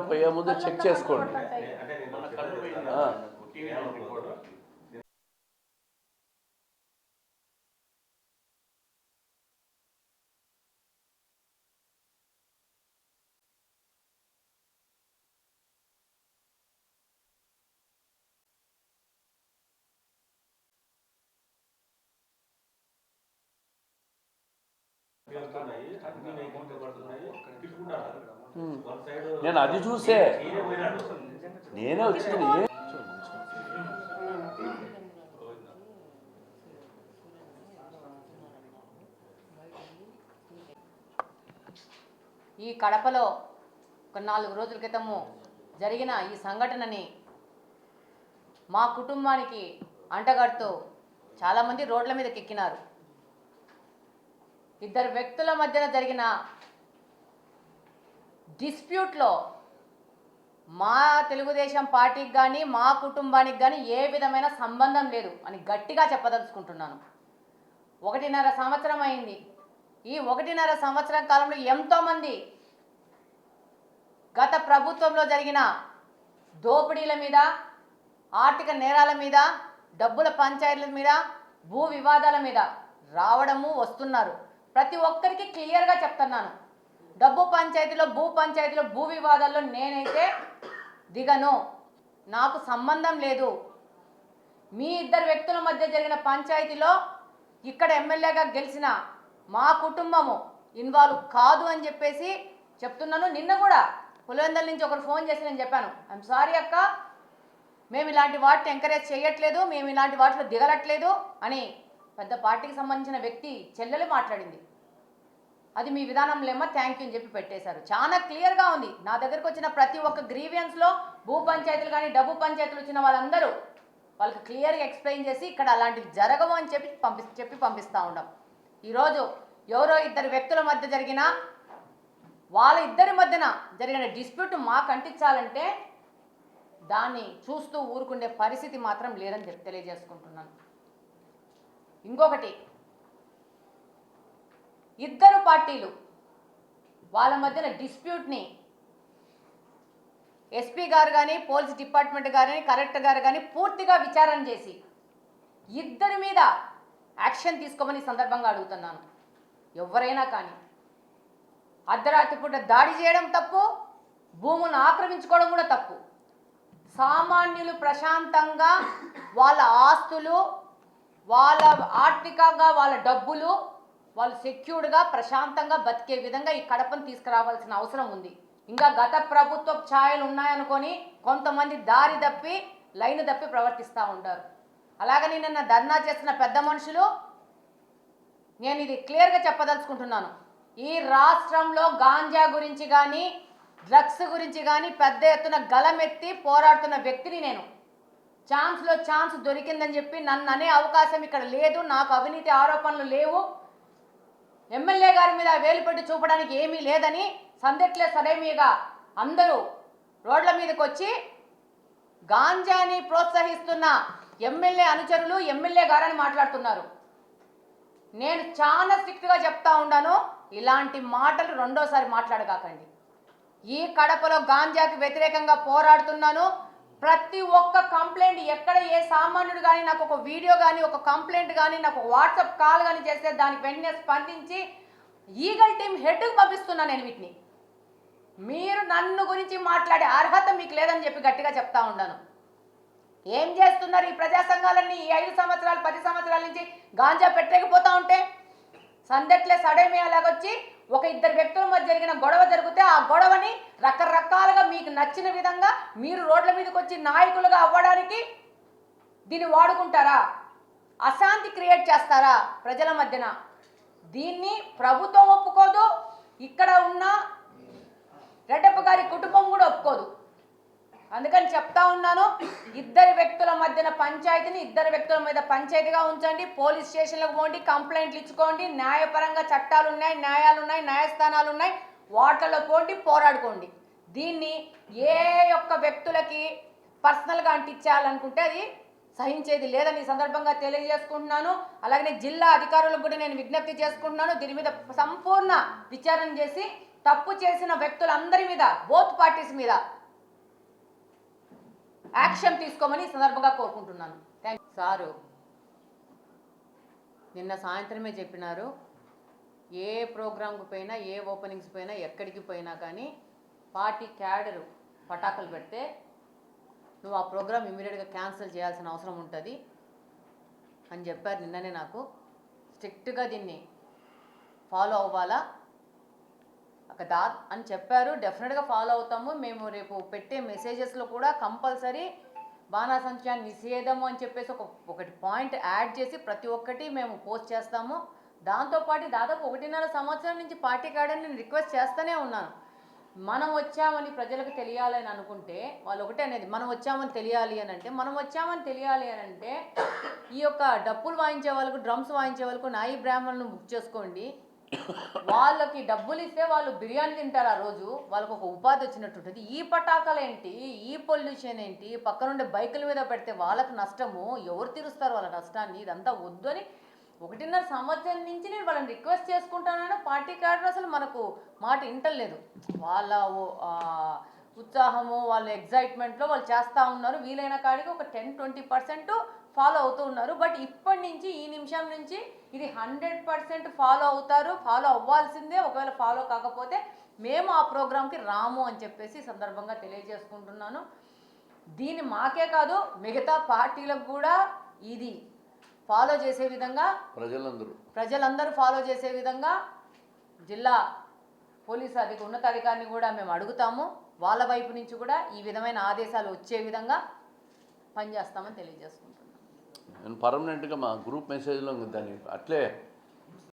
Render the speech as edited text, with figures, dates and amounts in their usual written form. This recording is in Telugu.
పోయే ముందు చెక్ చేసుకోండి. నేను అది చూసే నేనే వచ్చింది. ఈ కడపలో ఒక 4 రోజుల క్రితము జరిగిన ఈ సంఘటనని మా కుటుంబానికి అంటగడుతూ చాలామంది రోడ్ల మీదకి ఎక్కినారు. ఇద్దరు వ్యక్తుల మధ్యన జరిగిన డిస్ప్యూట్లో మా తెలుగుదేశం పార్టీకి కానీ మా కుటుంబానికి కానీ ఏ విధమైన సంబంధం లేదు అని గట్టిగా చెప్పదలుచుకుంటున్నాను. 1.5 సంవత్సరం అయింది. ఈ 1.5 సంవత్సరం కాలంలో ఎంతోమంది గత ప్రభుత్వంలో జరిగిన దోపిడీల మీద, ఆర్థిక నేరాల మీద, డబ్బుల పంచాయతీల మీద, భూ వివాదాల మీద రావడము వస్తున్నారు. ప్రతి ఒక్కరికి క్లియర్గా చెప్తున్నాను, డబ్బు పంచాయతీలో, భూ పంచాయతీలో, భూ వివాదాల్లో నేనైతే దిగను, నాకు సంబంధం లేదు. మీ ఇద్దరు వ్యక్తుల మధ్య జరిగిన పంచాయతీలో ఇక్కడ ఎమ్మెల్యేగా గెలిచిన మా కుటుంబము ఇన్వాల్వ్ కాదు అని చెప్పేసి చెప్తున్నాను. నిన్న కూడా పులివెందుల నుంచి ఒకరు ఫోన్ చేసి నేను చెప్పాను, ఐఎమ్ సారీ అక్క, మేము ఇలాంటి వాటిని ఎంకరేజ్ చేయట్లేదు, మేము ఇలాంటి వాటిలో దిగలట్లేదు అని పెద్ద పార్టీకి సంబంధించిన వ్యక్తి చెల్లెలు మాట్లాడింది. అది మీ విధానంలేమో థ్యాంక్ యూ అని చెప్పి పెట్టేశారు. చాలా క్లియర్గా ఉంది. నా దగ్గరకు వచ్చిన ప్రతి ఒక్క గ్రీవియన్స్లో భూ పంచాయతీలు కానీ డబ్బు పంచాయతీలు వచ్చిన వాళ్ళందరూ వాళ్ళకి క్లియర్గా ఎక్స్ప్లెయిన్ చేసి ఇక్కడ అలాంటివి జరగవు అని చెప్పి పంపిస్తూ ఉన్నాం. ఈరోజు ఎవరో ఇద్దరు వ్యక్తుల మధ్య జరిగిన వాళ్ళ ఇద్దరి మధ్యన జరిగిన డిస్ప్యూట్ మాకు అంటించాలంటే దాన్ని చూస్తూ ఊరుకుండే పరిస్థితి మాత్రం లేదని తెలియజేసుకుంటున్నాను. ఇంకొకటి, ఇద్దరు పార్టీలు వాళ్ళ మధ్యన డిస్ప్యూట్ని ఎస్పీ గారు కానీ, పోలీస్ డిపార్ట్మెంట్ గారు కానీ, కలెక్టర్ గారు కానీ పూర్తిగా విచారణ చేసి ఇద్దరి మీద యాక్షన్ తీసుకోమని సందర్భంగా అడుగుతున్నాను. ఎవరైనా కానీ అర్ధరాత్రి పూట దాడి చేయడం తప్పు, భూములను ఆక్రమించుకోవడం కూడా తప్పు. సామాన్యులు ప్రశాంతంగా వాళ్ళ ఆస్తులు, వాళ్ళ ఆర్థికంగా వాళ్ళ డబ్బులు వాళ్ళు సెక్యూర్డ్గా ప్రశాంతంగా బతికే విధంగా ఈ కడపను తీసుకురావాల్సిన అవసరం ఉంది. ఇంకా గత ప్రభుత్వ ఛాయలు ఉన్నాయనుకొని కొంతమంది దారి తప్పి లైన్ తప్పి ప్రవర్తిస్తూ ఉంటారు. అలాగని నిన్న ధర్నా చేస్తున్న పెద్ద మనుషులు, నేను ఇది క్లియర్గా చెప్పదలుచుకుంటున్నాను, ఈ రాష్ట్రంలో గాంజా గురించి కానీ డ్రగ్స్ గురించి కానీ పెద్ద ఎత్తున గలమెత్తి పోరాడుతున్న వ్యక్తిని నేను. ఛాన్స్లో ఛాన్స్ దొరికిందని చెప్పి నన్ను అనే అవకాశం ఇక్కడ లేదు, నాకు అవినీతి ఆరోపణలు లేవు, ఎమ్మెల్యే గారి మీద వేలుపెట్టి చూపడానికి ఏమీ లేదని సందెట్లే సడేమీగా అందరూ రోడ్ల మీదకి వచ్చి గాంజాని ప్రోత్సహిస్తున్న ఎమ్మెల్యే అనుచరులు, ఎమ్మెల్యే గారని మాట్లాడుతున్నారు. నేను చాలా స్ట్రిక్ట్గా చెప్తా ఉన్నాను, ఇలాంటి మాటలు రెండోసారి మాట్లాడకాకండి. ఈ కడపలో గాంజాకి వ్యతిరేకంగా పోరాడుతున్నాను. ప్రతి ఒక్క కంప్లైంట్, ఎక్కడ ఏ సామాన్యుడు కానీ నాకు ఒక వీడియో కానీ ఒక కంప్లైంట్ కానీ నాకు ఒక వాట్సాప్ కాల్ కానీ చేస్తే దానికి వెంటనే స్పందించి ఈగల్ టీమ్ హెడ్కి పంపిస్తున్నాను నేను వీటిని. మీరు నన్ను గురించి మాట్లాడే అర్హత మీకు లేదని చెప్పి గట్టిగా చెప్తా ఉన్నాను. ఏం చేస్తున్నారు ఈ ప్రజా సంఘాలన్నీ? ఈ 5 సంవత్సరాలు 10 సంవత్సరాల నుంచి గాంజా పెట్టలేకపోతా ఉంటే సందెట్లే సడేమి అలాగొచ్చి ఒక ఇద్దరు వ్యక్తుల మధ్య జరిగిన గొడవ జరిగితే ఆ గొడవని రకరకాలుగా మీకు నచ్చిన విధంగా మీరు రోడ్ల మీదకి వచ్చి నాయకులుగా అవ్వడానికి దీన్ని వాడుకుంటారా? అశాంతి క్రియేట్ చేస్తారా ప్రజల మధ్యన? దీన్ని ప్రభుత్వం ఒప్పుకోదు, ఇక్కడ ఉన్న రెడ్డప్ప గారి కుటుంబం కూడా ఒప్పుకోదు. అందుకని చెప్తా ఉన్నాను, ఇద్దరు వ్యక్తుల మధ్యన పంచాయతీని ఇద్దరు వ్యక్తుల మీద పంచాయతీగా ఉంచండి. పోలీస్ స్టేషన్లకు పోండి, కంప్లైంట్లు ఇచ్చుకోండి, న్యాయపరంగా చట్టాలు ఉన్నాయి, న్యాయాలు ఉన్నాయి, న్యాయస్థానాలు ఉన్నాయి, వాటిలో పోండి, పోరాడుకోండి. దీన్ని ఏ ఒక్క వ్యక్తులకి పర్సనల్గా అంటించాలనుకుంటే అది సహించేది లేదని ఈ సందర్భంగా తెలియజేసుకుంటున్నాను. అలాగే జిల్లా అధికారులకు కూడా నేను విజ్ఞప్తి చేసుకుంటున్నాను, దీని మీద సంపూర్ణ విచారణ చేసి తప్పు చేసిన వ్యక్తులందరి మీద బోత్ పార్టీస్ మీద యాక్షన్ తీసుకోమని ఈ సందర్భంగా కోరుకుంటున్నాను. Thank you sir. నిన్న సాయంత్రమే చెప్పినారు, ఏ ప్రోగ్రాంకి పోయినా, ఏ ఓపెనింగ్స్ పోయినా, ఎక్కడికి పోయినా కానీ పార్టీ క్యాడరు పటాకులు పెడితే నువ్వు ఆ ప్రోగ్రామ్ ఇమీడియట్గా క్యాన్సిల్ చేయాల్సిన అవసరం ఉంటుంది అని చెప్పారు నిన్ననే. నాకు స్ట్రిక్ట్గా దీన్ని ఫాలో అవ్వాలా అని చెప్పారు. డెఫినెట్గా ఫాలో అవుతాము. మేము రేపు పెట్టే మెసేజెస్లో కూడా కంపల్సరీ బాణాసంచా నిషేధము అని చెప్పేసి ఒకటి పాయింట్ యాడ్ చేసి ప్రతి ఒక్కటి మేము పోస్ట్ చేస్తాము. దాంతోపాటు దాదాపు 1.5 సంవత్సరం నుంచి పార్టీ క్యాడర్ని నేను రిక్వెస్ట్ చేస్తూనే ఉన్నాను. మనం వచ్చామని ప్రజలకు తెలియాలి అని అనుకుంటే వాళ్ళు ఒకటే అనేది, మనం వచ్చామని తెలియాలి అని అంటే, మనం వచ్చామని తెలియాలి అని అంటే ఈ యొక్క డప్పులు వాయించే వాళ్ళకు, డ్రమ్స్ వాయించే వాళ్ళకు నాయి బ్రాహ్మణులను బుక్ చేసుకోండి. వాళ్ళకి డబ్బులు ఇస్తే వాళ్ళు బిర్యానీ తింటారు. ఆ రోజు వాళ్ళకు ఒక ఉపాధి వచ్చినట్టుంటుంది. ఈ పటాకాలు ఏంటి, ఈ పొల్యూషన్ ఏంటి, పక్కనుండే బైకుల మీద పెడితే వాళ్ళకు నష్టము, ఎవరు తీరుస్తారు వాళ్ళ నష్టాన్ని? ఇదంతా వద్దు అని 1.5 సంవత్సరం నుంచి నేను వాళ్ళని రిక్వెస్ట్ చేసుకుంటానని పార్టీ క్యాడర్ అసలు మనకు మాట వింటలేదు. వాళ్ళ ఉత్సాహము, వాళ్ళ ఎగ్జైట్మెంట్లో వాళ్ళు చేస్తూ ఉన్నారు. వీలైన కాడికి ఒక 10-20% ఫాలో అవుతూ ఉన్నారు. బట్ ఇప్పటి నుంచి, ఈ నిమిషం నుంచి ఇది 100% ఫాలో అవుతారు. ఫాలో అవ్వాల్సిందే. ఒకవేళ ఫాలో కాకపోతే మేము ఆ ప్రోగ్రాంకి రాము అని చెప్పేసి సందర్భంగా తెలియజేసుకుంటున్నాను. దీన్ని మాకే కాదు మిగతా పార్టీలకు కూడా ఇది ఫాలో చేసే విధంగా, ప్రజలందరూ ఫాలో చేసే విధంగా జిల్లా పోలీసు ఉన్నతాధికారిని కూడా మేము అడుగుతాము. వాళ్ళ వైపు నుంచి కూడా ఈ విధమైన ఆదేశాలు వచ్చే విధంగా పనిచేస్తామని తెలియజేసుకుంటున్నాం. పర్మనెంట్గా మా గ్రూప్ మెసేజ్లో దాన్ని అట్లే